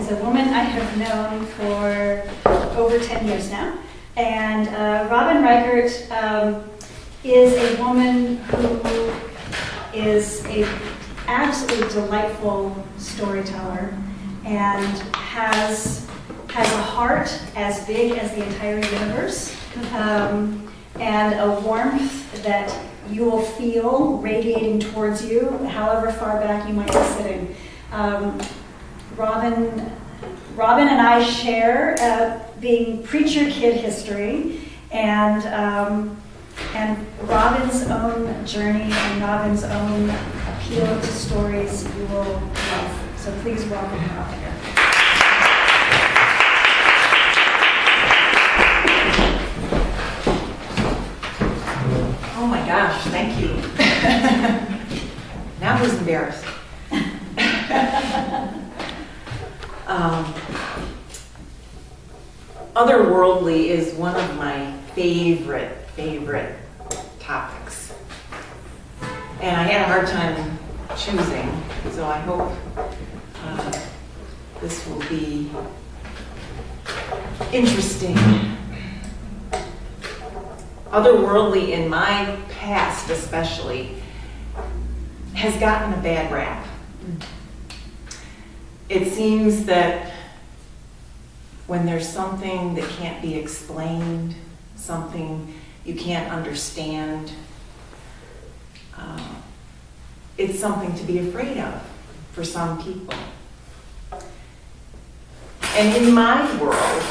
is a woman I have known for over 10 years now. And Robin Reichert is a woman who is an absolutely delightful storyteller and has a heart as big as the entire universe, and a warmth that you will feel radiating towards you, however far back you might be sitting. Robin and I share being preacher kid history, and Robin's own journey and Robin's own appeal to stories you will love. So please welcome Robin here. Oh my gosh, thank you. Now who's embarrassed? Otherworldly is one of my favorite topics. And I had a hard time choosing, so I hope this will be interesting. Otherworldly, in my past especially, has gotten a bad rap. It seems that when there's something that can't be explained, something you can't understand, it's something to be afraid of for some people. And in my world,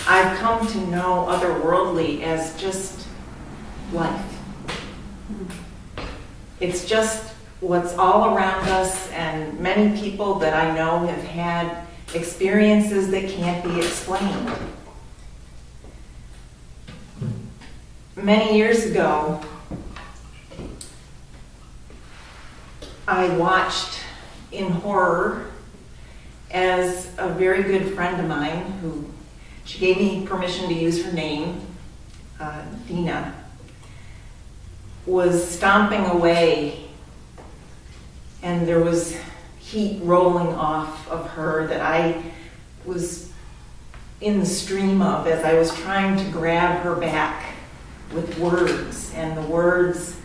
I've come to know otherworldly as just life. It's just what's all around us, and many people that I know have had experiences that can't be explained. Many years ago, I watched in horror as a very good friend of mine, who she gave me permission to use her name, Dina, was stomping away, and there was heat rolling off of her that I was in the stream of as I was trying to grab her back with words, and the words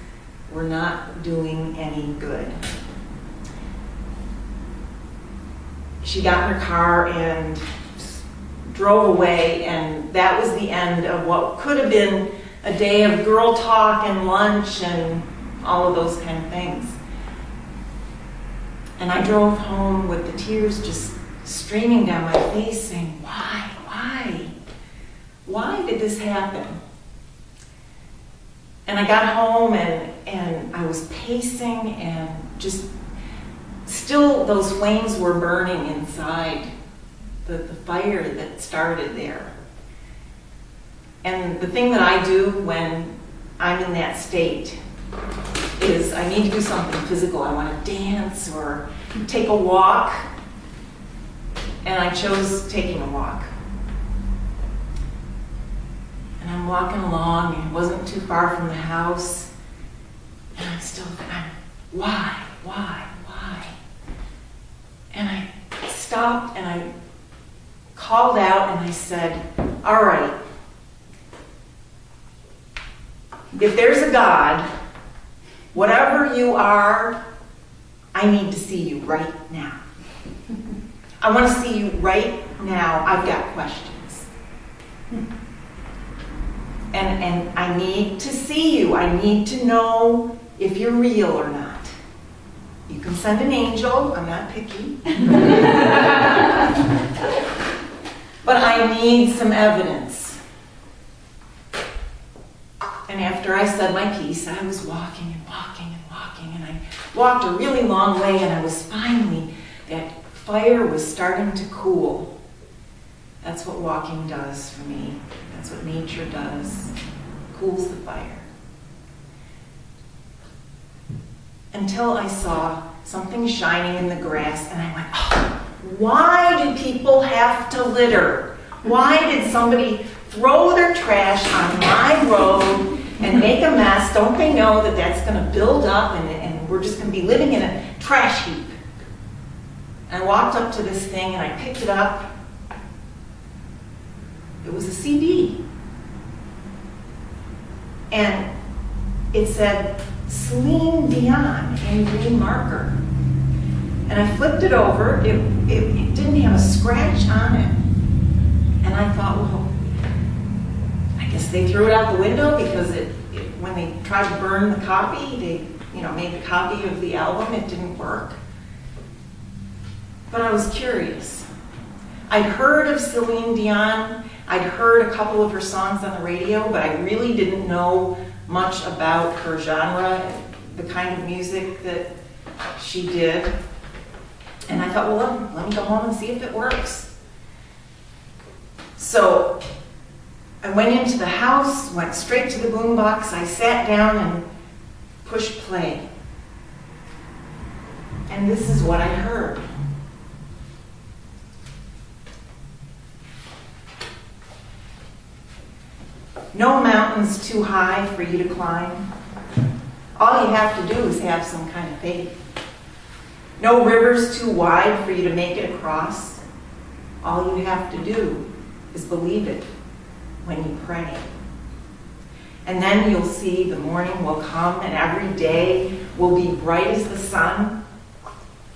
were not doing any good. She got in her car and drove away, and that was the end of what could have been a day of girl talk and lunch and all of those kind of things. And I drove home with the tears just streaming down my face, saying, why did this happen? And I got home and I was pacing, and just still those flames were burning inside the fire that started there. And the thing that I do when I'm in that state is I need to do something physical. I want to dance or take a walk, and I chose taking a walk. And I'm walking along, and it wasn't too far from the house, and I'm still thinking, why? And I stopped and I called out and I said, all right, if there's a God, whatever you are, I need to see you right now. I want to see you right now. I've got questions. And I need to see you. I need to know if you're real or not. You can send an angel. I'm not picky. But I need some evidence. And after I said my piece, I was walking, and I walked a really long way, and I was finally, that fire was starting to cool. That's what walking does for me. That's what nature does. Cools the fire. Until I saw something shining in the grass, and I went, oh, why do people have to litter? Why did somebody throw their trash on my road and make a mess? Don't they know that that's going to build up, and we're just going to be living in a trash heap? And I walked up to this thing and I picked it up. It was a CD. And it said Celine Dion in green marker. And I flipped it over. It didn't have a scratch on it. And I thought, well, I guess they threw it out the window because when they tried to burn the copy, they made a copy of the album. It didn't work. But I was curious. I'd heard of Celine Dion. I'd heard a couple of her songs on the radio, but I really didn't know much about her genre, the kind of music that she did. And I thought, well, let me go home and see if it works. So I went into the house, went straight to the boombox. I sat down and pushed play. And this is what I heard. No mountains too high for you to climb. All you have to do is have some kind of faith. No rivers too wide for you to make it across. All you have to do is believe it when you pray. And then you'll see the morning will come and every day will be bright as the sun.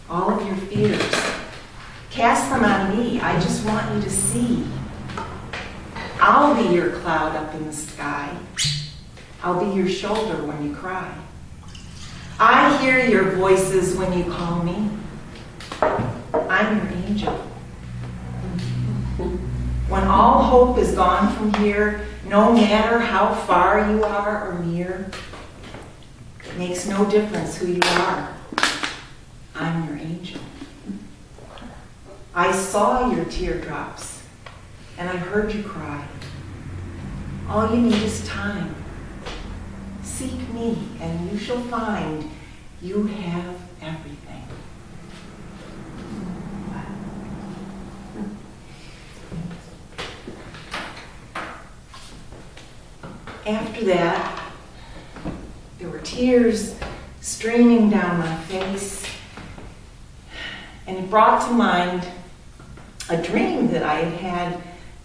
All of your fears, cast them on me. I just want you to see. I'll be your cloud up in the sky. I'll be your shoulder when you cry. I hear your voices when you call me. I'm your angel. When all hope is gone from here, no matter how far you are or near, it makes no difference who you are. I'm your angel. I saw your teardrops, and I heard you cry. All you need is time. Seek me, and you shall find you have everything. After that, there were tears streaming down my face, and it brought to mind a dream that I had had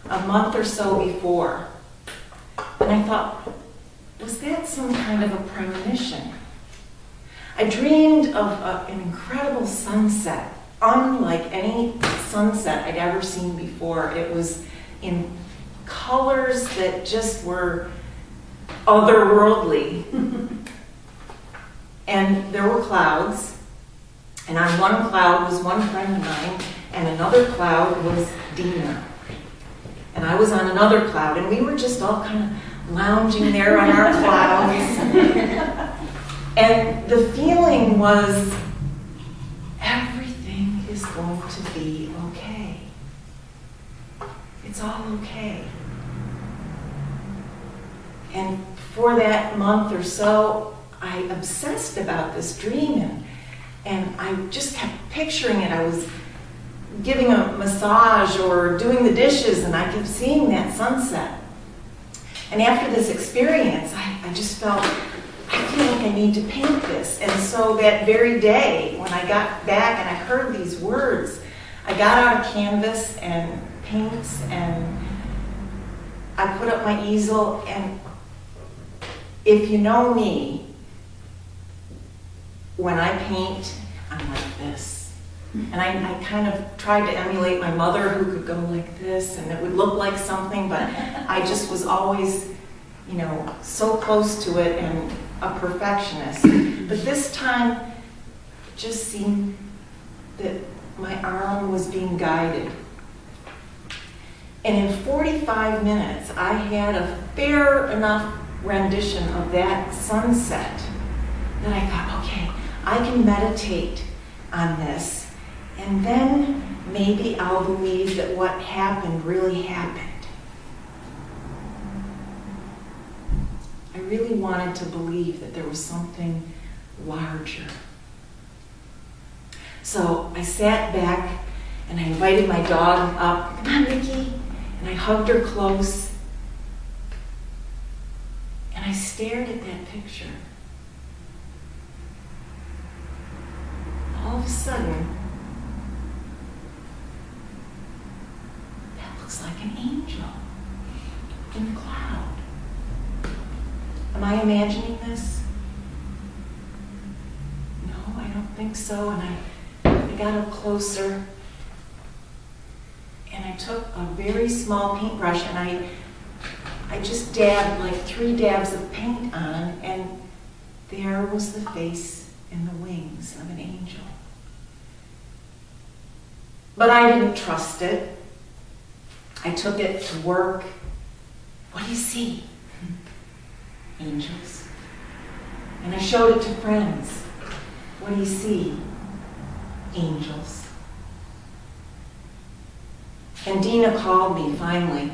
a month or so before. And I thought, was that some kind of a premonition? I dreamed of an incredible sunset, unlike any sunset I'd ever seen before. It was in colors that just were otherworldly. And there were clouds, and on one cloud was one friend of mine, and another cloud was Dina. And I was on another cloud, and we were just all kind of lounging there on our clouds. And the feeling was, everything is going to be okay. It's all okay. And for that month or so, I obsessed about this dream, and I just kept picturing it. I was giving a massage or doing the dishes, and I kept seeing that sunset. And after this experience, I just felt, I feel like I need to paint this. And so that very day, when I got back and I heard these words, I got out a canvas and paints, and I put up my easel, and if you know me, when I paint, I'm like this. And I kind of tried to emulate my mother, who could go like this, and it would look like something, but I just was always, so close to it and a perfectionist. But this time, it just seemed that my arm was being guided. And in 45 minutes, I had a fair enough rendition of that sunset that I thought, okay, I can meditate on this, and then maybe I'll believe that what happened really happened. I really wanted to believe that there was something larger. So I sat back and I invited my dog up. Come on, Mickey. And I hugged her close. And I stared at that picture. All of a sudden, looks like an angel in the cloud. Am I imagining this? No, I don't think so. And I got up closer, and I took a very small paintbrush, and I just dabbed like 3 dabs of paint on, and there was the face and the wings of an angel. But I didn't trust it. I took it to work. What do you see? Angels. And I showed it to friends. What do you see? Angels. And Dina called me finally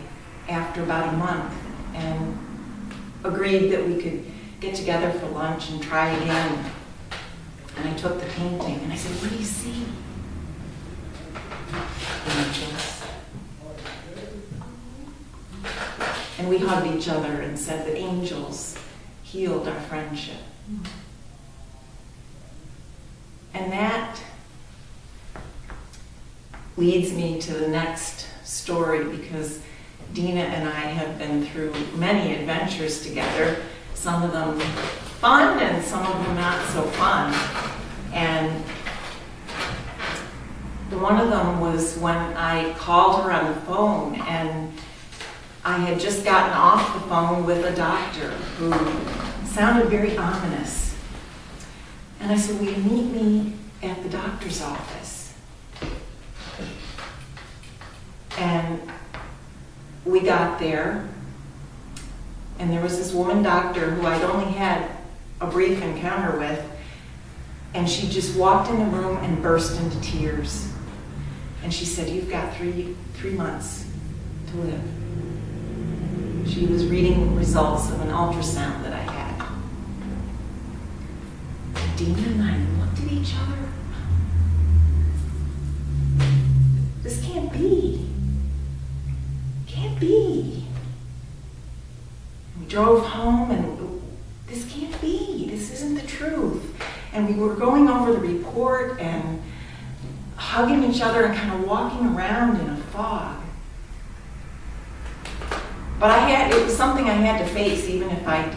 after about a month and agreed that we could get together for lunch and try again. And I took the painting and I said, what do you see? Angels. And we hugged each other and said that angels healed our friendship. And that leads me to the next story, because Dina and I have been through many adventures together, some of them fun and some of them not so fun. And one of them was when I called her on the phone, and I had just gotten off the phone with a doctor who sounded very ominous. And I said, will you meet me at the doctor's office? And we got there, and there was this woman doctor who I'd only had a brief encounter with, and she just walked in the room and burst into tears. And she said, you've got three months to live. She was reading results of an ultrasound that I had. Dina and I looked at each other. This can't be. Can't be. We drove home, and this can't be. This isn't the truth. And we were going over the report and hugging each other and kind of walking around in a fog. But it was something I had to face, even if I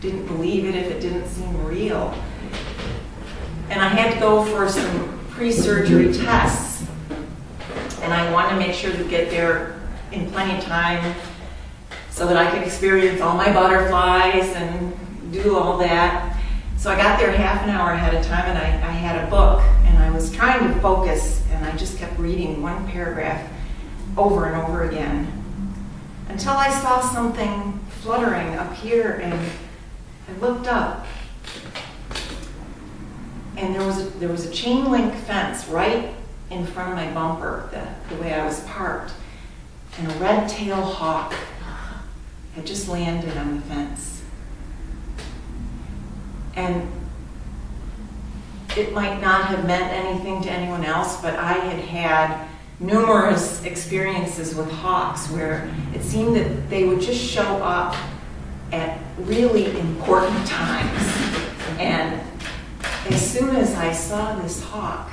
didn't believe it, if it didn't seem real. And I had to go for some pre-surgery tests. And I wanted to make sure to get there in plenty of time so that I could experience all my butterflies and do all that. So I got there half an hour ahead of time, and I had a book, and I was trying to focus, and I just kept reading one paragraph over and over again, until I saw something fluttering up here, and I looked up, and there was a chain link fence right in front of my bumper, the way I was parked, and a red-tailed hawk had just landed on the fence. And it might not have meant anything to anyone else, but I had had numerous experiences with hawks where it seemed that they would just show up at really important times. And as soon as I saw this hawk,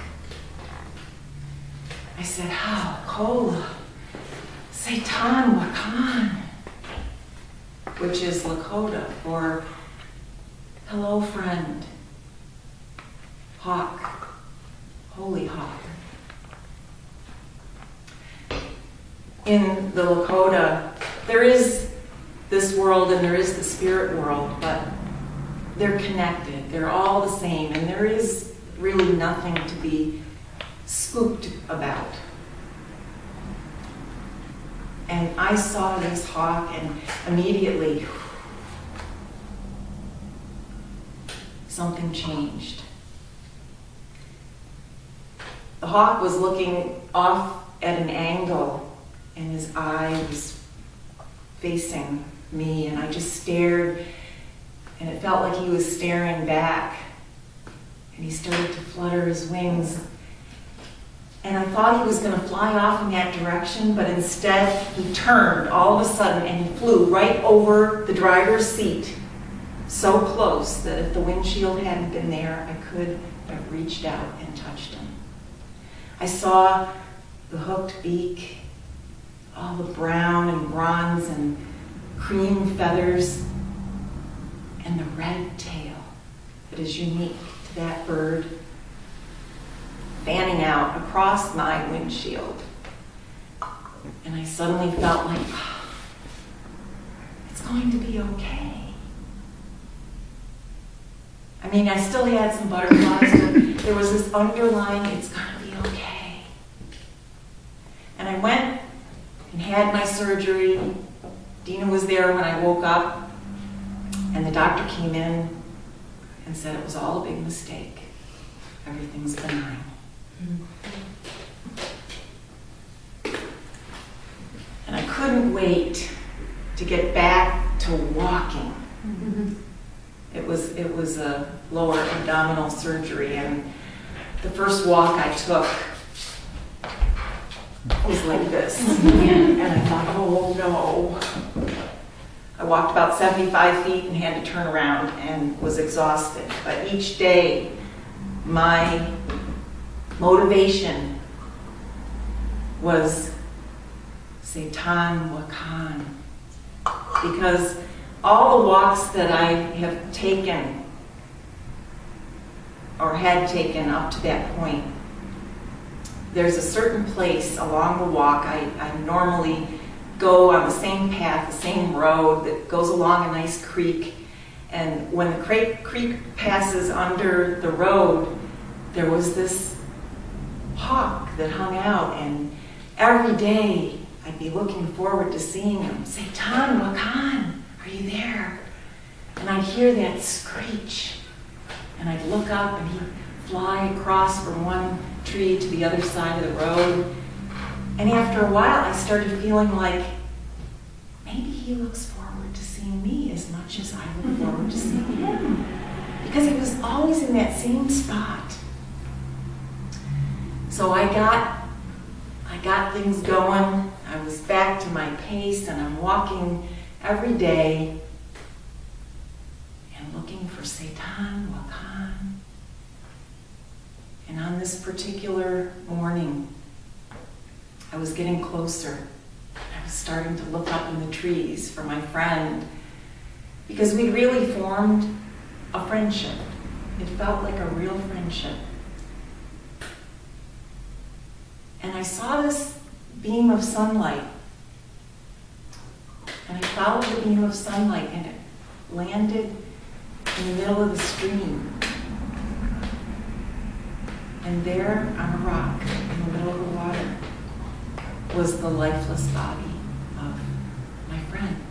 I said, "How, Kola, Satan Wakan," which is Lakota for hello, friend, hawk, holy hawk. In the Lakota, there is this world and there is the spirit world, but they're connected. They're all the same, and there is really nothing to be spooked about. And I saw this hawk, and immediately something changed. The hawk was looking off at an angle, and his eye was facing me, and I just stared, and it felt like he was staring back, and he started to flutter his wings, and I thought he was going to fly off in that direction, but instead he turned all of a sudden, and he flew right over the driver's seat, so close that if the windshield hadn't been there, I could have reached out and touched him. I saw the hooked beak all the brown and bronze and cream feathers, and the red tail that is unique to that bird fanning out across my windshield. And I suddenly felt like, oh, it's going to be okay. I mean, I still had some butterflies, but there was this underlying, it's going to be okay. And I went and had my surgery. Dina was there when I woke up, and the doctor came in and said it was all a big mistake. Everything's benign. And I couldn't wait to get back to walking. It was a lower abdominal surgery, and the first walk I took was like this. And I thought, oh no. I walked about 75 feet and had to turn around and was exhausted. But each day, my motivation was Satan Wakan. Because all the walks that I have taken or had taken up to that point, there's a certain place along the walk. I normally go on the same path, the same road that goes along a nice creek. And when the creek passes under the road, there was this hawk that hung out, and every day I'd be looking forward to seeing him. Satan Wakan, are you there? And I'd hear that screech, and I'd look up and he'd fly across from one tree to the other side of the road. And after a while, I started feeling like maybe he looks forward to seeing me as much as I look forward to seeing him. Because he was always in that same spot. So I got things going. I was back to my pace, and I'm walking every day and looking for Satan Wakan. And on this particular morning, I was getting closer. I was starting to look up in the trees for my friend, because we'd really formed a friendship. It felt like a real friendship. And I saw this beam of sunlight, and I followed the beam of sunlight, and it landed in the middle of the stream. And there, on a rock in the middle of the water, was the lifeless body of my friend.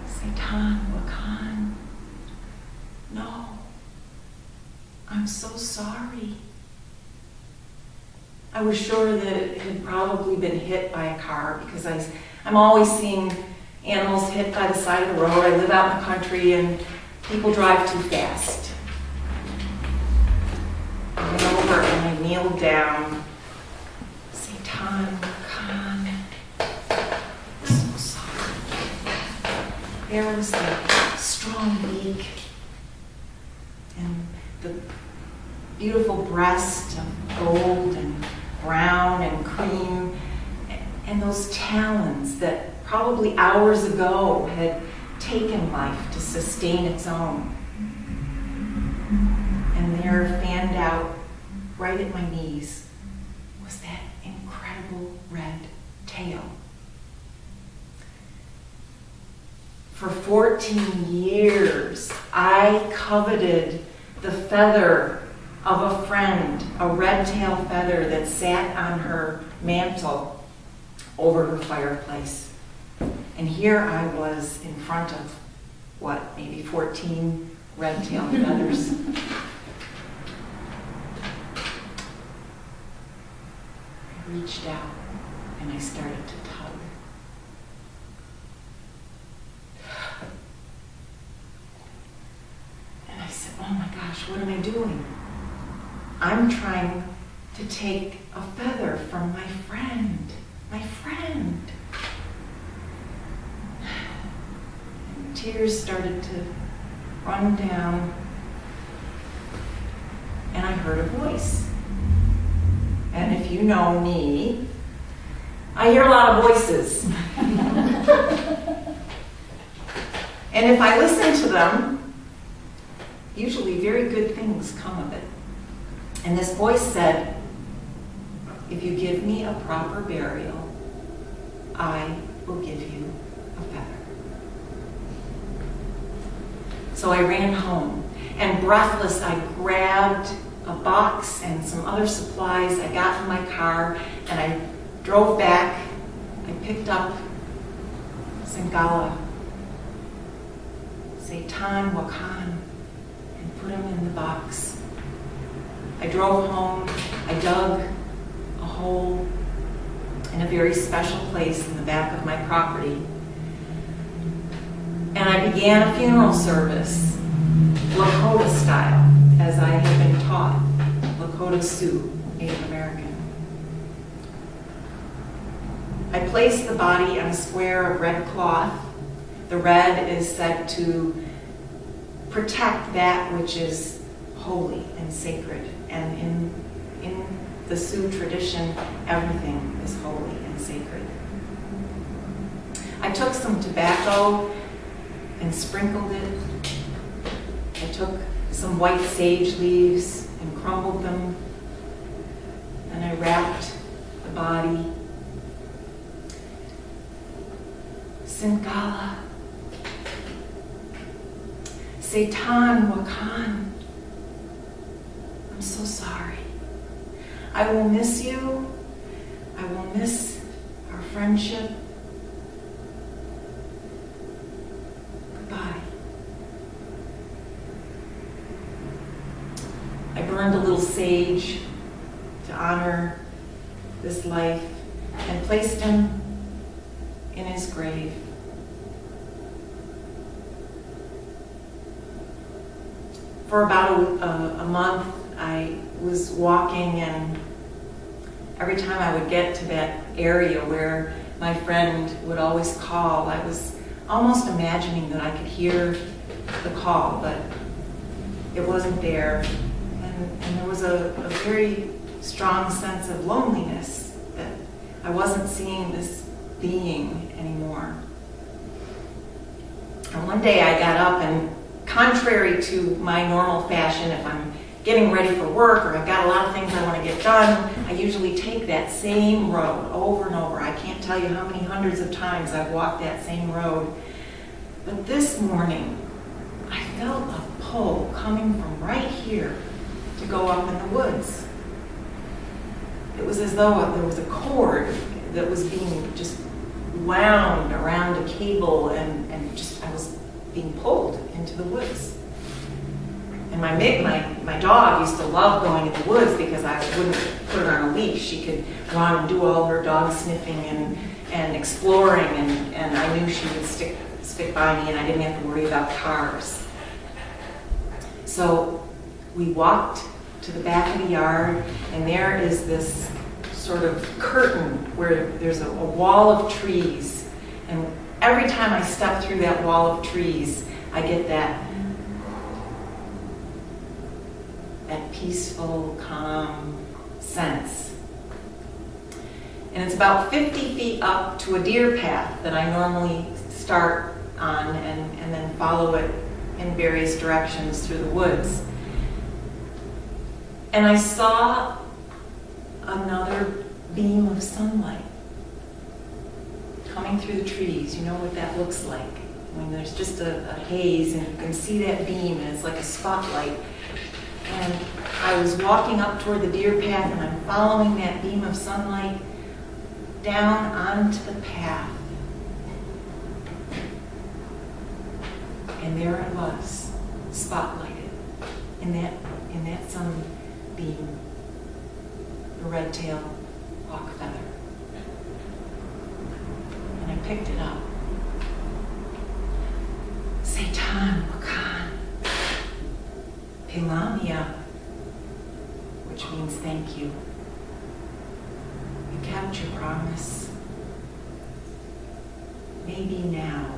Satan Wakan, no, I'm so sorry. I was sure that it had probably been hit by a car, because I'm always seeing animals hit by the side of the road. I live out in the country and people drive too fast. I went over and I kneeled down. Satan Wakan, I'm so sorry. There was the strong beak and the beautiful breast of gold and brown and cream, and those talons that probably hours ago had taken life to sustain its own. And there, fanned out right at my knees, was that incredible red tail. For 14 years, I coveted the feather of a friend, a red tail feather that sat on her mantle over her fireplace. And here I was in front of, maybe 14 red tail feathers. I reached out and I started to tug. And I said, oh my gosh, what am I doing? I'm trying to take a feather from my friend. My friend. And tears started to run down, and I heard a voice. And if you know me, I hear a lot of voices. And if I listen to them, usually very good things come of it. And this voice said, if you give me a proper burial, I will give you a feather. So I ran home, and breathless, I grabbed a box and some other supplies. I got in my car, and I drove back. I picked up Singala, Seitan Wakan, and put him in the box. I drove home. I dug a hole in a very special place in the back of my property. And I began a funeral service, Lakota style, as I had been taught, Lakota Sioux, Native American. I placed the body on a square of red cloth. The red is said to protect that which is holy and sacred. And in the Sioux tradition, everything is holy and sacred. I took some tobacco and sprinkled it. I took some white sage leaves and crumbled them. And I wrapped the body. Singala, Seitan Wakan, I'm so sorry. I will miss you. I will miss our friendship. Goodbye. I burned a little sage to honor this life and placed him in his grave. For about a month, I was walking, and every time I would get to that area where my friend would always call, I was almost imagining that I could hear the call, but it wasn't there. And there was a very strong sense of loneliness that I wasn't seeing this being anymore. And one day I got up, and contrary to my normal fashion, if I'm getting ready for work or I've got a lot of things I want to get done, I usually take that same road over and over. I can't tell you how many hundreds of times I've walked that same road. But this morning, I felt a pull coming from right here to go up in the woods. It was as though there was a cord that was being just wound around a cable, and just I was being pulled into the woods. And my dog used to love going in the woods because I wouldn't put her on a leash. She could run and do all her dog sniffing and exploring, and I knew she would stick by me, and I didn't have to worry about cars. So we walked to the back of the yard, and there is this sort of curtain where there's a wall of trees, and every time I step through that wall of trees, I get that peaceful, calm sense. And it's about 50 feet up to a deer path that I normally start on and then follow it in various directions through the woods. And I saw another beam of sunlight coming through the trees. You know what that looks like when there's just a haze and you can see that beam and it's like a spotlight. And I was walking up toward the deer path, and I'm following that beam of sunlight down onto the path. And there it was, spotlighted in that sunbeam, the red-tailed hawk feather. And I picked it up. Seitan Wakan. Pilamia, which means thank you. You kept your promise. Maybe now